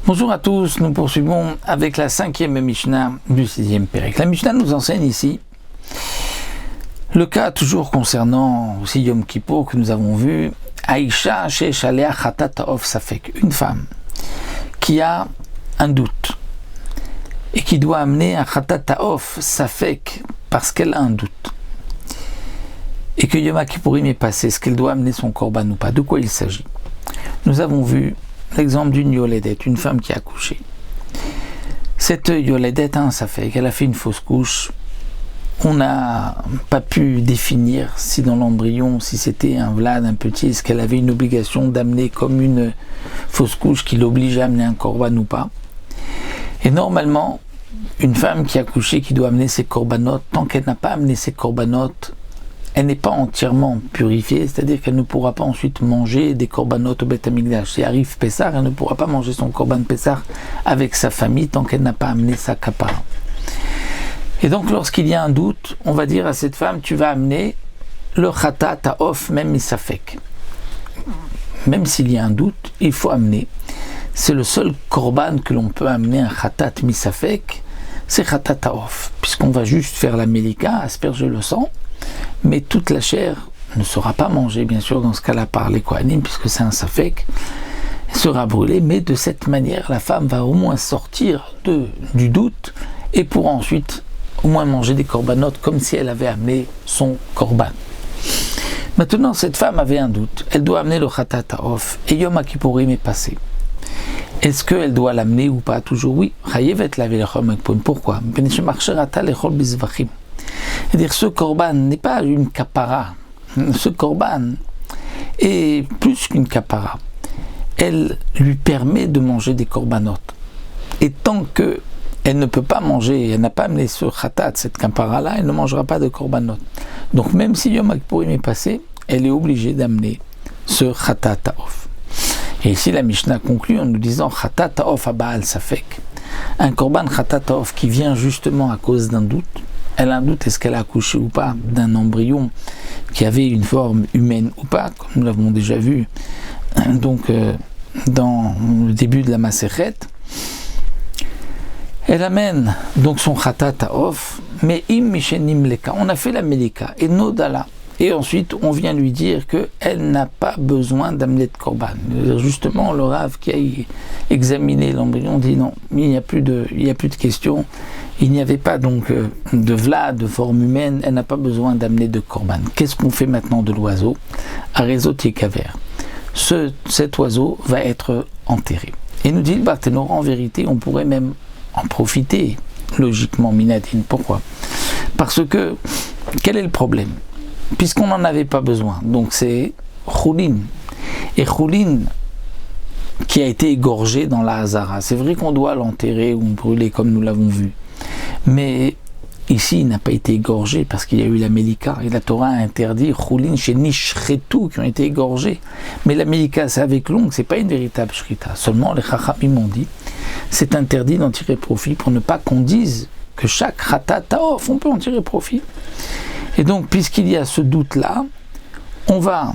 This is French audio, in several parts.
Bonjour à tous, nous poursuivons avec la 5e Mishnah du 6e Pérec. La Mishnah nous enseigne ici le cas toujours concernant aussi Yom Kippour que nous avons vu, Aïcha sheyesh alea chatat ha'of safek, une femme qui a un doute et qui doit amener un chatat ha'of safek parce qu'elle a un doute et que Yom Kippourim est passé, est-ce qu'elle doit amener son korban ou pas? De quoi il s'agit? Nous avons vu l'exemple d'une yoledette, une femme qui a accouché. Cette yoledette a un safek, elle a fait une fausse couche. On n'a pas pu définir si dans l'embryon, si c'était un vlad, un petit, est-ce qu'elle avait une obligation d'amener comme une fausse couche qui l'oblige à amener un korban ou pas. Et normalement, une femme qui a accouché, qui doit amener ses korbanotes, tant qu'elle n'a pas amené ses korbanotes, elle n'est pas entièrement purifiée, c'est-à-dire qu'elle ne pourra pas ensuite manger des corbanotes au Beth Amikdash. Si arrive Pessah, elle ne pourra pas manger son korban Pessah avec sa famille tant qu'elle n'a pas amené sa kapara. Et donc lorsqu'il y a un doute, on va dire à cette femme, tu vas amener le chatat ha'of, même misafek. Même s'il y a un doute, il faut amener. C'est le seul korban que l'on peut amener, un chatat misafek, c'est chatat ha'of, puisqu'on va juste faire la melika, asperger le sang, mais toute la chair ne sera pas mangée, bien sûr, dans ce cas-là par les Kohanim, puisque c'est un safek, elle sera brûlée, mais de cette manière, la femme va au moins sortir du doute, et pourra ensuite au moins manger des corbanotes, comme si elle avait amené son korban. Maintenant, cette femme avait un doute, elle doit amener le chatat ha'of, et Yom Kippourim est passé. Est-ce qu'elle doit l'amener ou pas? Toujours oui. Pourquoi? C'est-à-dire, ce korban n'est pas une kapara. Ce korban est plus qu'une kapara. Elle lui permet de manger des korbanotes. Et tant qu'elle ne peut pas manger, elle n'a pas amené ce khatat, cette kapara-là, elle ne mangera pas de korbanotes. Donc même si Yom Kippourim est passé, elle est obligée d'amener ce khatat ha'of. Et ici la Mishnah conclut en nous disant khatat ha'of ha'ba'al safek. Un korban khatat ha'of qui vient justement à cause d'un doute. Elle a un doute, est-ce qu'elle a accouché ou pas d'un embryon qui avait une forme humaine ou pas, comme nous l'avons déjà vu donc dans le début de la Masechet. Elle amène donc son chatat ha'of, mais im mishenim leka, on a fait la melika, et nodala, et ensuite on vient lui dire qu'elle n'a pas besoin d'amener de korban. Justement, le Rav qui a examiné l'embryon dit non, il n'y a plus de question. Il n'y avait pas donc de vlad, de forme humaine, elle n'a pas besoin d'amener de korban. Qu'est-ce qu'on fait maintenant de l'oiseau? Arézot yekaver. Cet oiseau va être enterré. Et nous dit le Barthénora, en vérité, on pourrait même en profiter, logiquement, minadine. Pourquoi? Parce que, quel est le problème? Puisqu'on n'en avait pas besoin, donc c'est choulin. Et choulin, qui a été égorgé dans la Hazara, c'est vrai qu'on doit l'enterrer ou brûler comme nous l'avons vu. Mais ici, il n'a pas été égorgé parce qu'il y a eu la Melika. Et la Torah a interdit choulin chez Nishretu qui ont été égorgés. Mais la Melika, c'est avec l'ongle, c'est pas une véritable shrita. Seulement, les Chachamim m'ont dit, c'est interdit d'en tirer profit pour ne pas qu'on dise que chaque chatat ha'of, on peut en tirer profit. Et donc, puisqu'il y a ce doute-là, on va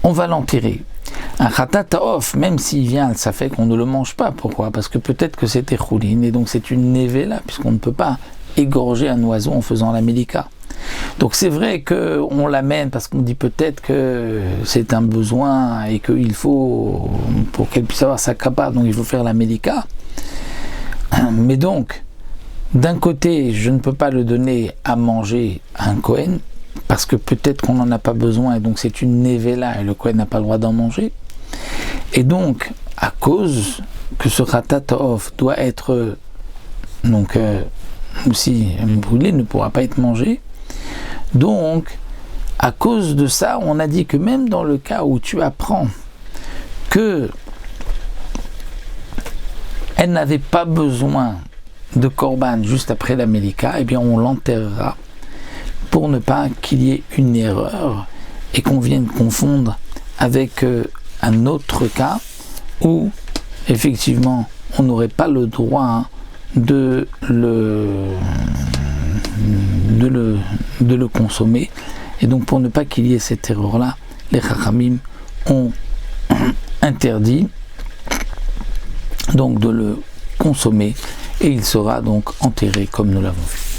l'enterrer. Un chatat ha'of, même s'il vient, ça fait qu'on ne le mange pas. Pourquoi? Parce que peut-être que c'était choulin, et donc c'est une nevela, puisqu'on ne peut pas égorger un oiseau en faisant la melika. Donc c'est vrai qu'on l'amène parce qu'on dit peut-être que c'est un besoin et qu'il faut, pour qu'elle puisse avoir sa kapara, donc il faut faire la melika. Mais donc, d'un côté, je ne peux pas le donner à manger à un Kohen, parce que peut-être qu'on n'en a pas besoin, et donc c'est une nevela, et le Kohen n'a pas le droit d'en manger. Et donc, à cause que ce chatat ha'of doit être donc aussi brûlé, ne pourra pas être mangé, donc à cause de ça, on a dit que même dans le cas où tu apprends que elle n'avait pas besoin de korban juste après la melika, eh bien on l'enterrera pour ne pas qu'il y ait une erreur et qu'on vienne confondre avec un autre cas où effectivement on n'aurait pas le droit de le consommer. Et donc pour ne pas qu'il y ait cette erreur là, les Chachamim ont interdit donc de le consommer et il sera donc enterré comme nous l'avons vu.